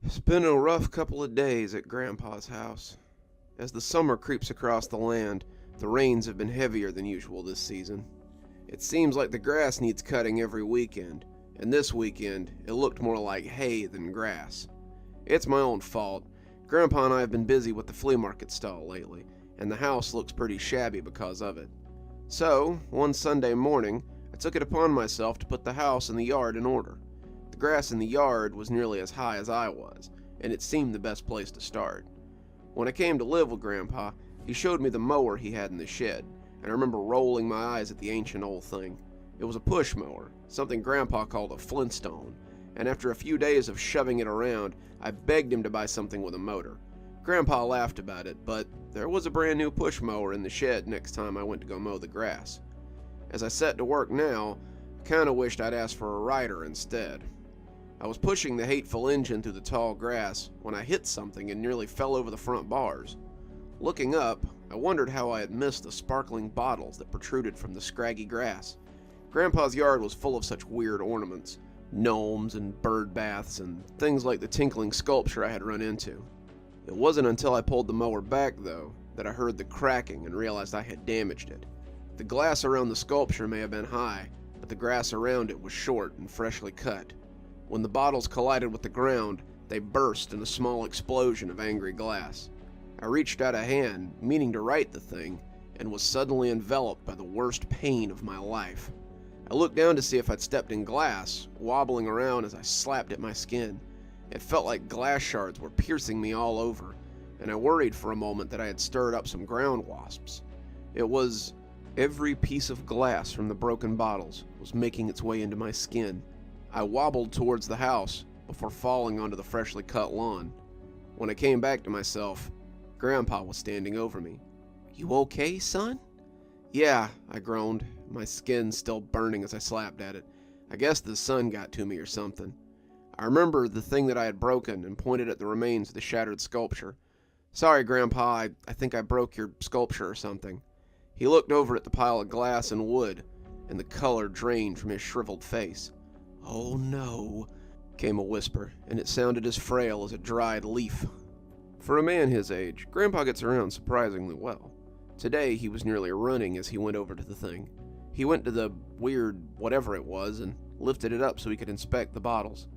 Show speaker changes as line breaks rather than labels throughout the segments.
It's been a rough couple of days at Grandpa's house. As the summer creeps across the land, the rains have been heavier than usual this season. It seems like the grass needs cutting every weekend, and this weekend it looked more like hay than grass. It's my own fault. Grandpa and I have been busy with the flea market stall lately, and the house looks pretty shabby because of it. So, one Sunday morning, I took it upon myself to put the house and the yard in order. The grass in the yard was nearly as high as I was, and it seemed the best place to start. When I came to live with Grandpa, he showed me the mower he had in the shed, and I remember rolling my eyes at the ancient old thing. It was a push mower, something Grandpa called a Flintstone, and after a few days of shoving it around, I begged him to buy something with a motor. Grandpa laughed about it, but there was a brand new push mower in the shed next time I went to go mow the grass. As I set to work now, I kinda wished I'd asked for a rider instead. I was pushing the hateful engine through the tall grass when I hit something and nearly fell over the front bars. Looking up, I wondered how I had missed the sparkling bottles that protruded from the scraggy grass. Grandpa's yard was full of such weird ornaments, gnomes and bird baths and things like the tinkling sculpture I had run into. It wasn't until I pulled the mower back, though, that I heard the cracking and realized I had damaged it. The glass around the sculpture may have been high, but the grass around it was short and freshly cut. When the bottles collided with the ground, they burst in a small explosion of angry glass. I reached out a hand, meaning to right the thing, and was suddenly enveloped by the worst pain of my life. I looked down to see if I'd stepped in glass, wobbling around as I slapped at my skin. It felt like glass shards were piercing me all over, and I worried for a moment that I had stirred up some ground wasps. It was every piece of glass from the broken bottles was making its way into my skin. I wobbled towards the house before falling onto the freshly cut lawn. When I came back to myself, Grandpa was standing over me. "You okay, son?" "Yeah," I groaned, my skin still burning as I slapped at it. I guess the sun got to me or something. I remembered the thing that I had broken and pointed at the remains of the shattered sculpture. "Sorry, Grandpa, I think I broke your sculpture or something." He looked over at the pile of glass and wood, and the color drained from his shriveled face. "Oh no," came a whisper, and it sounded as frail as a dried leaf. For a man his age, Grandpa gets around surprisingly well. Today he was nearly running as he went over to the thing. He went to the weird whatever it was and lifted it up so he could inspect the bottles.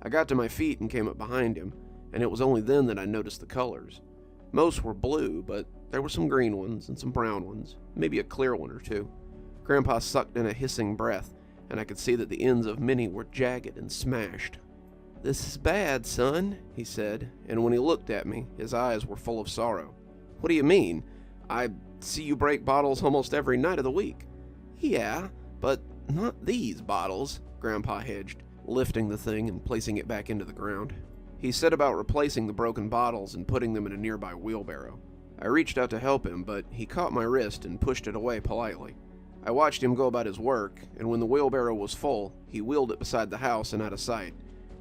I got to my feet and came up behind him, and it was only then that I noticed the colors. Most were blue, but there were some green ones and some brown ones, maybe a clear one or two. Grandpa sucked in a hissing breath, and I could see that the ends of many were jagged and smashed. "This is bad, son," he said, and when he looked at me, his eyes were full of sorrow. "What do you mean? I see you break bottles almost every night of the week." "Yeah, but not these bottles," Grandpa hedged, lifting the thing and placing it back into the ground. He set about replacing the broken bottles and putting them in a nearby wheelbarrow. I reached out to help him, but he caught my wrist and pushed it away politely. I watched him go about his work, and when the wheelbarrow was full, he wheeled it beside the house and out of sight.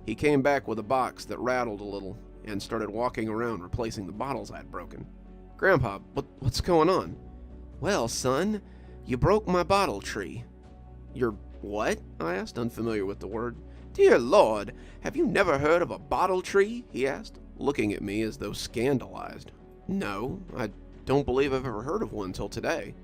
He came back with a box that rattled a little and started walking around replacing the bottles I'd broken. "Grandpa, what's going on?" "Well, son, you broke my bottle tree." "Your what?" I asked, unfamiliar with the word. "Dear Lord, have you never heard of a bottle tree?" he asked, looking at me as though scandalized. "No, I don't believe I've ever heard of one till today."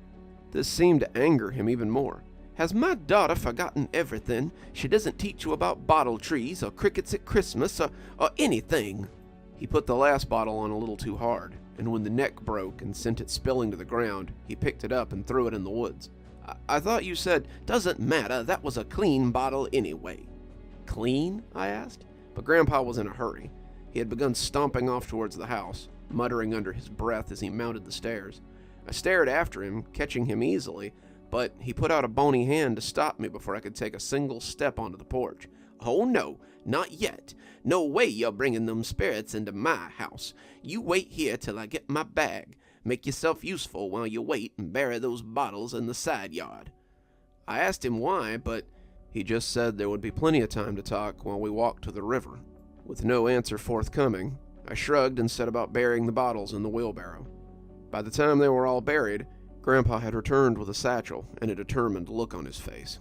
This seemed to anger him even more. "Has my daughter forgotten everything? She doesn't teach you about bottle trees or crickets at Christmas or anything." He put the last bottle on a little too hard, and when the neck broke and sent it spilling to the ground, he picked it up and threw it in the woods. I thought you said—" "Doesn't matter, that was a clean bottle anyway." "Clean?" I asked, but Grandpa was in a hurry. He had begun stomping off towards the house, muttering under his breath as he mounted the stairs. I stared after him, catching him easily, but he put out a bony hand to stop me before I could take a single step onto the porch. "Oh no, not yet. No way you're bringing them spirits into my house. You wait here till I get my bag. Make yourself useful while you wait and bury those bottles in the side yard." I asked him why, but he just said there would be plenty of time to talk while we walked to the river. With no answer forthcoming, I shrugged and set about burying the bottles in the wheelbarrow. By the time they were all buried, Grandpa had returned with a satchel and a determined look on his face.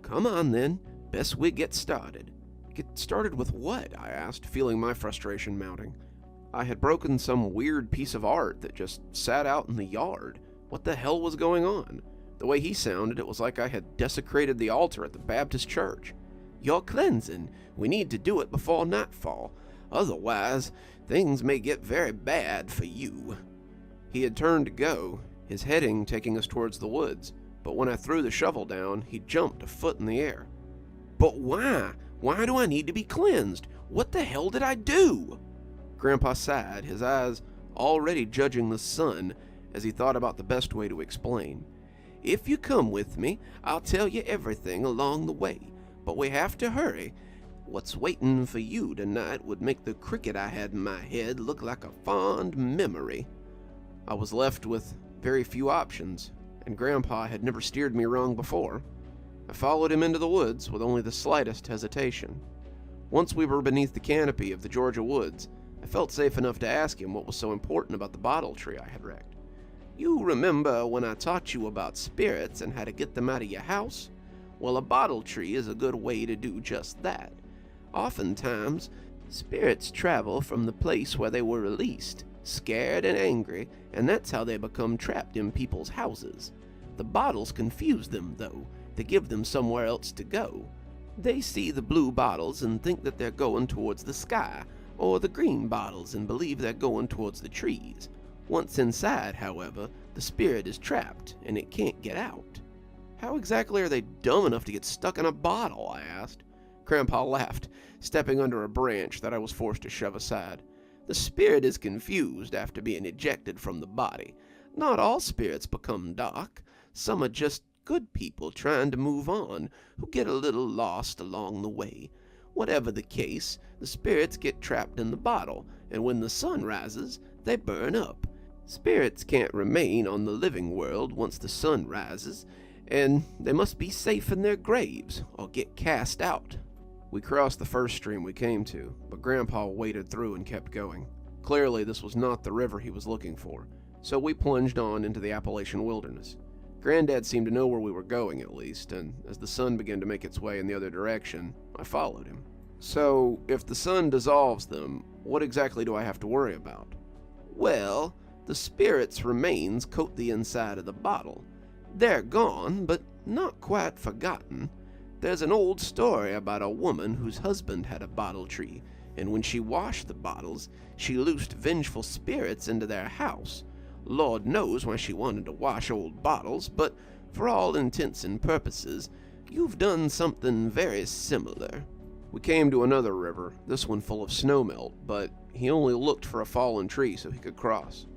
"Come on then, best we get started." Get started with what? I asked, feeling my frustration mounting. I had broken some weird piece of art that just sat out in the yard. What the hell was going on? The way he sounded, it was like I had desecrated the altar at the Baptist church. You're cleansing. We need to do it before nightfall. Otherwise, things may get very bad for you. He had turned to go, his heading taking us towards the woods, but when I threw the shovel down, he jumped a foot in the air. But why? Why do I need to be cleansed? What the hell did I do? Grandpa sighed, his eyes already judging the sun as he thought about the best way to explain. If you come with me, I'll tell you everything along the way, but we have to hurry. What's waiting for you tonight would make the cricket I had in my head look like a fond memory. I was left with very few options, and Grandpa had never steered me wrong before. I followed him into the woods with only the slightest hesitation. Once we were beneath the canopy of the Georgia woods, I felt safe enough to ask him what was so important about the bottle tree I had wrecked. You remember when I taught you about spirits and how to get them out of your house? Well, a bottle tree is a good way to do just that. Oftentimes, spirits travel from the place where they were released, scared and angry, and that's how they become trapped in people's houses. The bottles confuse them, though. They give them somewhere else to go. They see the blue bottles and think that they're going towards the sky, or the green bottles and believe they're going towards the trees. Once inside, however, the spirit is trapped and it can't get out. How exactly are they dumb enough to get stuck in a bottle? I asked. Grandpa laughed, stepping under a branch that I was forced to shove aside. The spirit is confused after being ejected from the body. Not all spirits become dark. Some are just good people trying to move on, who get a little lost along the way. Whatever the case, the spirits get trapped in the bottle, and when the sun rises, they burn up. Spirits can't remain on the living world once the sun rises, and they must be safe in their graves or get cast out. We crossed the first stream we came to, but Grandpa waded through and kept going. Clearly, this was not the river he was looking for, so we plunged on into the Appalachian wilderness. Granddad seemed to know where we were going, at least, and as the sun began to make its way in the other direction, I followed him. So, if the sun dissolves them, what exactly do I have to worry about? Well, the spirit's remains coat the inside of the bottle. They're gone, but not quite forgotten. There's an old story about a woman whose husband had a bottle tree, and when she washed the bottles, she loosed vengeful spirits into their house. Lord knows why she wanted to wash old bottles, but for all intents and purposes, you've done something very similar. We came to another river, this one full of snowmelt, but he only looked for a fallen tree so he could cross.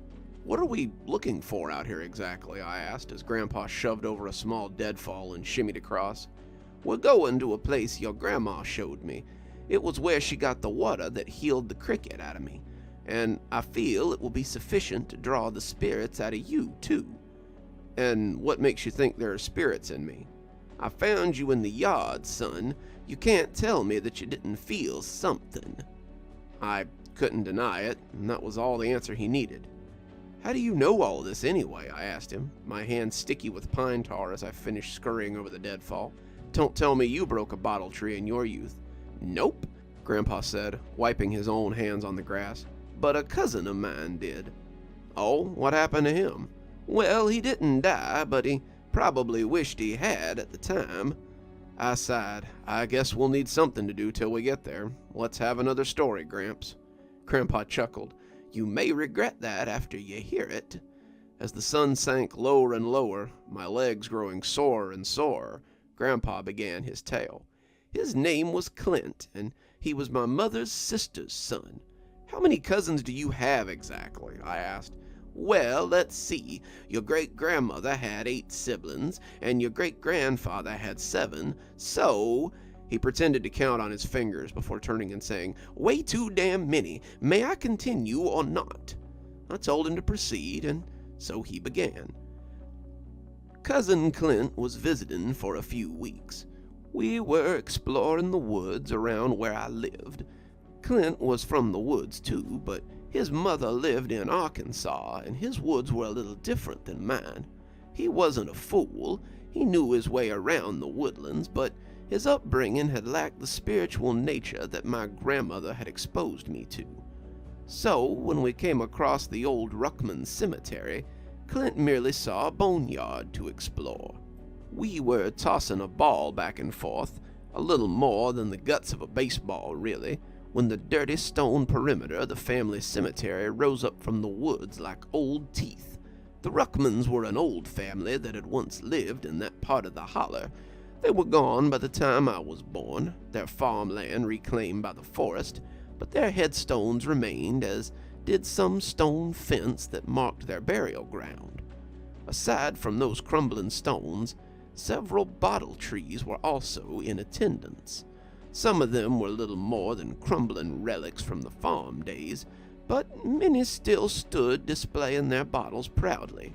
What are we looking for out here exactly? I asked as Grandpa shoved over a small deadfall and shimmied across. We're going to a place your grandma showed me. It was where she got the water that healed the cricket out of me, and I feel it will be sufficient to draw the spirits out of you, too. And what makes you think there are spirits in me? I found you in the yard, son. You can't tell me that you didn't feel something. I couldn't deny it, and that was all the answer he needed. How do you know all this anyway? I asked him, my hand sticky with pine tar as I finished scurrying over the deadfall. Don't tell me you broke a bottle tree in your youth. Nope, Grandpa said, wiping his own hands on the grass. But a cousin of mine did. Oh, what happened to him? Well, he didn't die, but he probably wished he had at the time. I sighed. I guess we'll need something to do till we get there. Let's have another story, Gramps. Grandpa chuckled. You may regret that after you hear it. As the sun sank lower and lower, my legs growing sorer and sorer, Grandpa began his tale. His name was Clint, and he was my mother's sister's son. How many cousins do you have exactly? I asked. Well, let's see. Your great-grandmother had 8 siblings, and your great-grandfather had 7, so... He pretended to count on his fingers before turning and saying, way too damn many. May I continue or not? I told him to proceed, and so he began. Cousin Clint was visiting for a few weeks. We were exploring the woods around where I lived. Clint was from the woods too, but his mother lived in Arkansas, and his woods were a little different than mine. He wasn't a fool. He knew his way around the woodlands, but His upbringing had lacked the spiritual nature that my grandmother had exposed me to. So, when we came across the old Ruckman Cemetery, Clint merely saw a boneyard to explore. We were tossing a ball back and forth, a little more than the guts of a baseball, really, when the dirty stone perimeter of the family cemetery rose up from the woods like old teeth. The Ruckmans were an old family that had once lived in that part of the holler. They were gone by the time I was born, their farmland reclaimed by the forest, but their headstones remained, as did some stone fence that marked their burial ground. Aside from those crumbling stones, several bottle trees were also in attendance. Some of them were little more than crumbling relics from the farm days, but many still stood displaying their bottles proudly.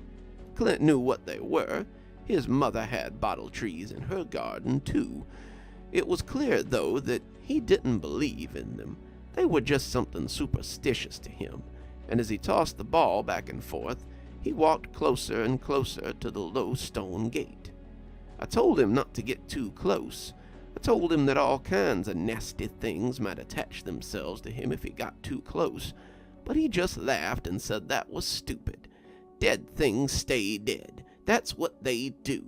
Clint knew what they were. His mother had bottle trees in her garden, too. It was clear, though, that he didn't believe in them. They were just something superstitious to him, and as he tossed the ball back and forth, he walked closer and closer to the low stone gate. I told him not to get too close. I told him that all kinds of nasty things might attach themselves to him if he got too close, but he just laughed and said that was stupid. Dead things stay dead. That's what they do.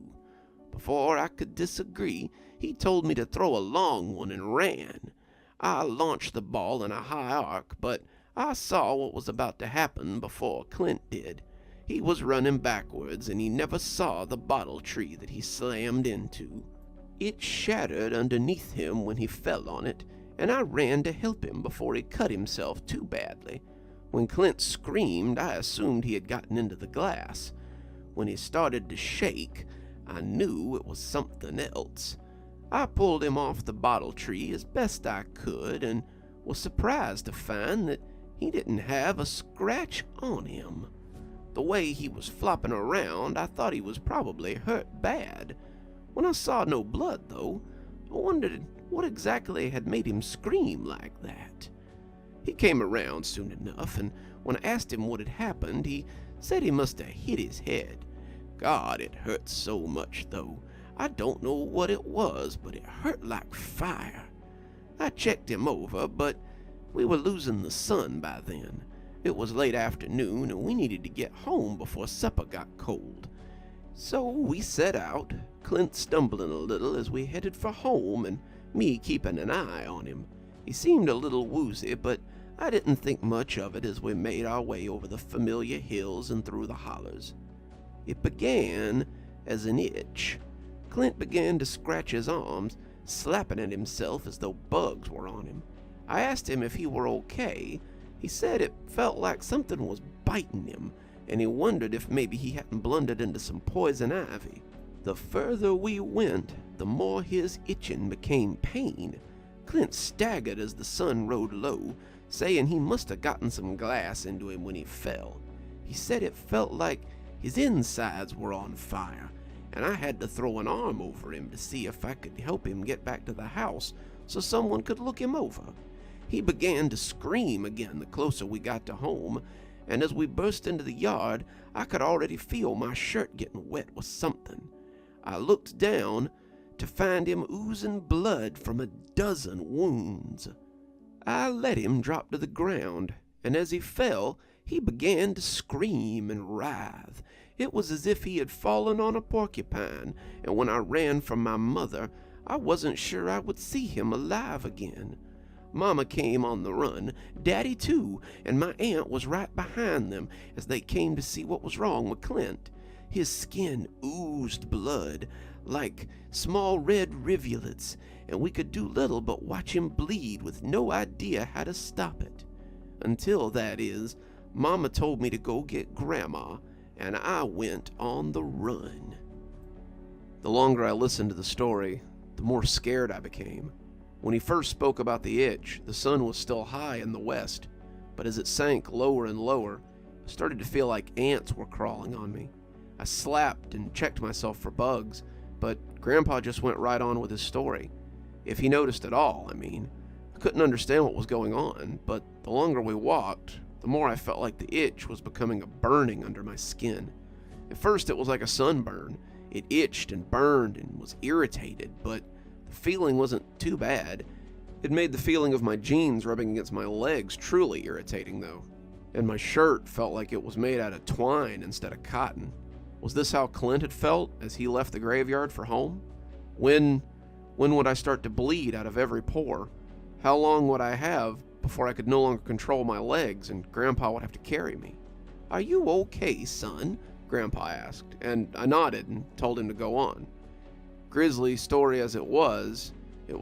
Before I could disagree, he told me to throw a long one and ran. I launched the ball in a high arc, but I saw what was about to happen before Clint did. He was running backwards, and he never saw the bottle tree that he slammed into. It shattered underneath him when he fell on it, and I ran to help him before he cut himself too badly. When Clint screamed, I assumed he had gotten into the glass. When he started to shake, I knew it was something else. I pulled him off the bottle tree as best I could and was surprised to find that he didn't have a scratch on him. The way he was flopping around, I thought he was probably hurt bad. When I saw no blood, though, I wondered what exactly had made him scream like that. He came around soon enough, and when I asked him what had happened, he said he must have hit his head. God, it hurt so much, though. I don't know what it was, but it hurt like fire. I checked him over, but we were losing the sun by then. It was late afternoon, and we needed to get home before supper got cold. So we set out, Clint stumbling a little as we headed for home, and me keeping an eye on him. He seemed a little woozy, but I didn't think much of it as we made our way over the familiar hills and through the hollers. It began as an itch. Clint began to scratch his arms, slapping at himself as though bugs were on him. I asked him if he were okay. He said it felt like something was biting him, and he wondered if maybe he hadn't blundered into some poison ivy. The further we went, the more his itching became pain. Clint staggered as the sun rode low, saying he must have gotten some glass into him when he fell. He said it felt like his insides were on fire, and I had to throw an arm over him to see if I could help him get back to the house so someone could look him over. He began to scream again the closer we got to home, and as we burst into the yard, I could already feel my shirt getting wet with something. I looked down to find him oozing blood from a dozen wounds. I let him drop to the ground, and as he fell, he began to scream and writhe. It was as if he had fallen on a porcupine, and when I ran from my mother, I wasn't sure I would see him alive again. Mama came on the run, Daddy too, and my aunt was right behind them as they came to see what was wrong with Clint. His skin oozed blood, like small red rivulets, and we could do little but watch him bleed with no idea how to stop it. Until, that is, Mama told me to go get Grandma, and I went on the run. The longer I listened to the story, the more scared I became. When he first spoke about the itch, the sun was still high in the west, but as it sank lower and lower, I started to feel like ants were crawling on me. I slapped and checked myself for bugs, but Grandpa just went right on with his story. If he noticed at all, I mean. I couldn't understand what was going on, but the longer we walked, the more I felt like the itch was becoming a burning under my skin. At first it was like a sunburn. It itched and burned and was irritated, but the The feeling wasn't too bad. It made the feeling of my jeans rubbing against my legs truly irritating, though. And my shirt felt like it was made out of twine instead of cotton. Was this how Clint had felt as he left the graveyard for home? When would I start to bleed out of every pore? How long would I have before I could no longer control my legs and Grandpa would have to carry me? "Are you okay, son?" Grandpa asked, and I nodded and told him to go on. Grisly story as it was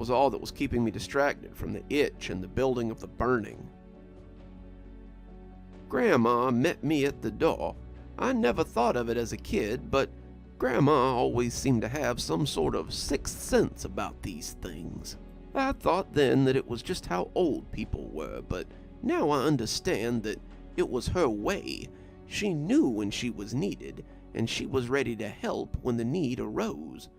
all that was keeping me distracted from the itch and the building of the burning. "Grandma met me at the door. I never thought of it as a kid, but Grandma always seemed to have some sort of sixth sense about these things. I thought then that it was just how old people were, but now I understand that it was her way. She knew when she was needed, and she was ready to help when the need arose.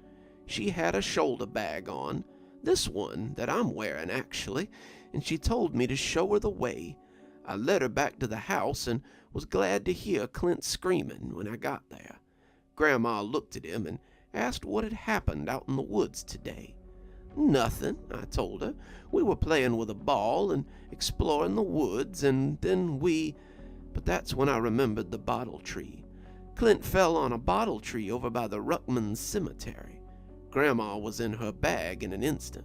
She had a shoulder bag on, this one that I'm wearing actually, and she told me to show her the way. I led her back to the house and was glad to hear Clint screaming when I got there. Grandma looked at him and asked what had happened out in the woods today. Nothing, I told her. We were playing with a ball and exploring the woods, and then But that's when I remembered the bottle tree. Clint fell on a bottle tree over by the Ruckman's cemetery. Grandma was in her bag in an instant.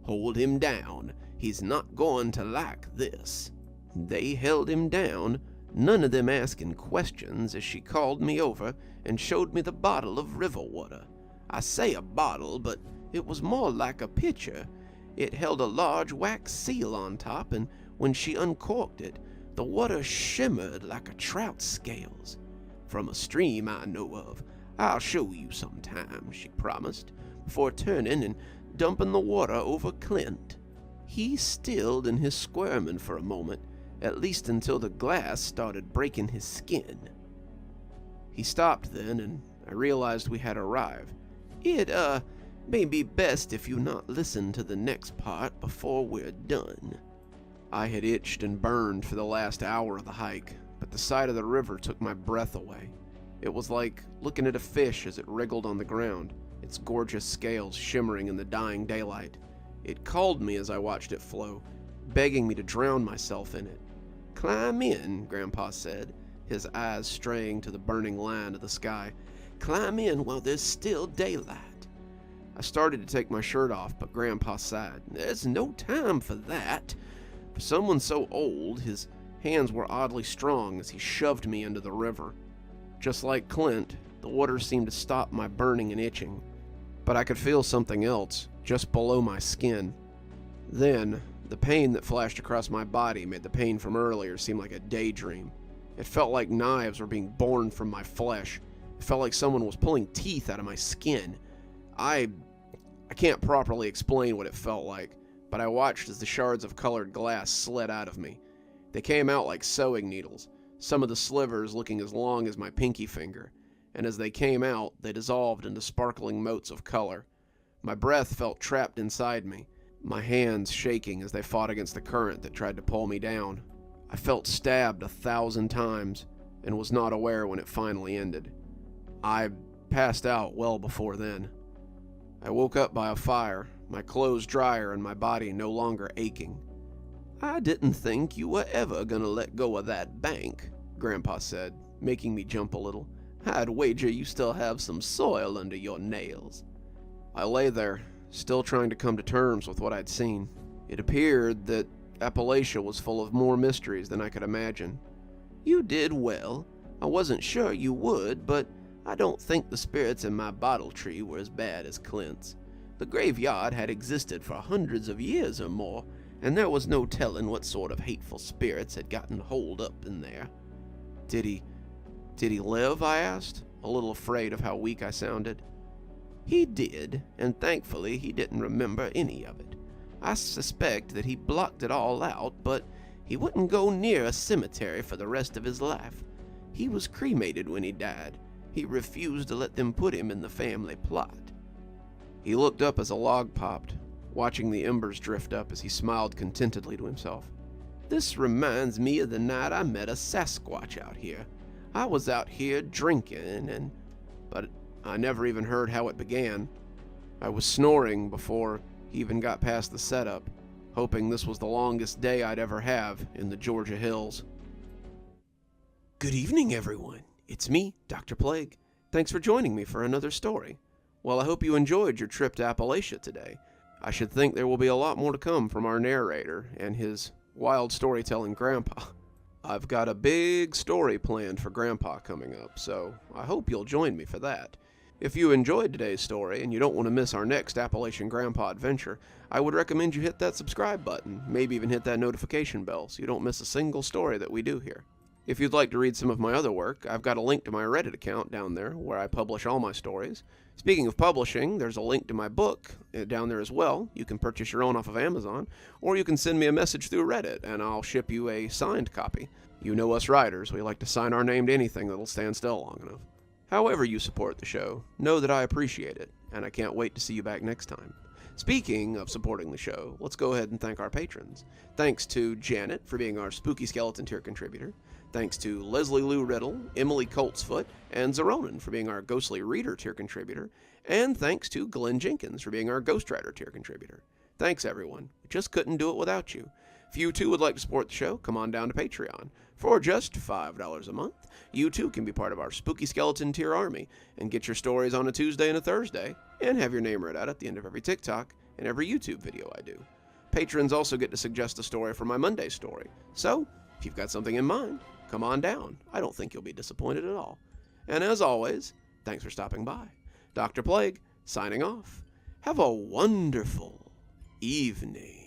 Hold him down. He's not going to like this. They held him down, none of them asking questions, as she called me over and showed me the bottle of river water. I say a bottle, but it was more like a pitcher. It held a large wax seal on top, and when she uncorked it, the water shimmered like a trout's scales. From a stream I know of. I'll show you sometime, she promised, before turning and dumping the water over Clint. He stilled in his squirming for a moment, at least until the glass started breaking his skin. He stopped then, and I realized we had arrived. It, may be best if you not listen to the next part before we're done. I had itched and burned for the last hour of the hike, but the sight of the river took my breath away. It was like looking at a fish as it wriggled on the ground, its gorgeous scales shimmering in the dying daylight. It called me as I watched it flow, begging me to drown myself in it. "Climb in," Grandpa said, his eyes straying to the burning line of the sky. "Climb in while there's still daylight." I started to take my shirt off, but Grandpa sighed. "There's no time for that." For someone so old, his hands were oddly strong as he shoved me into the river. Just like Clint, the water seemed to stop my burning and itching, but I could feel something else just below my skin. Then, the pain that flashed across my body made the pain from earlier seem like a daydream. It felt like knives were being born from my flesh. It felt like someone was pulling teeth out of my skin. I can't properly explain what it felt like, but I watched as the shards of colored glass slid out of me. They came out like sewing needles, some of the slivers looking as long as my pinky finger, and as they came out, they dissolved into sparkling motes of color. My breath felt trapped inside me, my hands shaking as they fought against the current that tried to pull me down. I felt stabbed 1,000 times and was not aware when it finally ended. I passed out well before then. I woke up by a fire, my clothes drier and my body no longer aching. "I didn't think you were ever gonna let go of that bank," Grandpa said, making me jump a little. "I'd wager you still have some soil under your nails." I lay there, still trying to come to terms with what I'd seen. It appeared that Appalachia was full of more mysteries than I could imagine. "You did well. I wasn't sure you would, but I don't think the spirits in my bottle tree were as bad as Clint's. The graveyard had existed for hundreds of years or more, and there was no telling what sort of hateful spirits had gotten holed up in there." Did he live?" I asked, a little afraid of how weak I sounded. "He did, and thankfully he didn't remember any of it. I suspect that he blocked it all out, but he wouldn't go near a cemetery for the rest of his life. He was cremated when he died. He refused to let them put him in the family plot." He looked up as a log popped, watching the embers drift up as he smiled contentedly to himself. "This reminds me of the night I met a Sasquatch out here. I was out here drinking but I never even heard how it began. I was snoring before He even got past the setup, hoping this was the longest day I'd ever have in the Georgia hills. Good evening, everyone. It's me, Dr. Plague. Thanks for joining me for another story. Well, I hope you enjoyed your trip to Appalachia today. I should think there will be a lot more to come from our narrator and his wild storytelling grandpa. I've got a big story planned for Grandpa coming up, so I hope you'll join me for that. If you enjoyed today's story and you don't want to miss our next Appalachian Grandpa adventure, I would recommend you hit that subscribe button, maybe even hit that notification bell so you don't miss a single story that we do here. If you'd like to read some of my other work, I've got a link to my Reddit account down there where I publish all my stories. Speaking of publishing, there's a link to my book down there as well. You can purchase your own off of Amazon, or you can send me a message through Reddit and I'll ship you a signed copy. You know us writers, we like to sign our name to anything that'll stand still long enough. However you support the show, know that I appreciate it, and I can't wait to see you back next time. Speaking of supporting the show, let's go ahead and thank our patrons. Thanks to Janet for being our Spooky Skeleton tier contributor. Thanks to Leslie Lou Riddle, Emily Coltsfoot, and Xaronana for being our Ghostly Reader tier contributor. And thanks to Glen Jenkins for being our Ghostwriter tier contributor. Thanks, everyone. We just couldn't do it without you. If you too would like to support the show, come on down to Patreon. For just $5 a month, you too can be part of our Spooky Skeleton tier army and get your stories on a Tuesday and a Thursday, and have your name read out at the end of every TikTok and every YouTube video I do. Patrons also get to suggest a story for my Monday story. So, if you've got something in mind, come on down. I don't think you'll be disappointed at all. And as always, thanks for stopping by. Dr. Plague, signing off. Have a wonderful evening.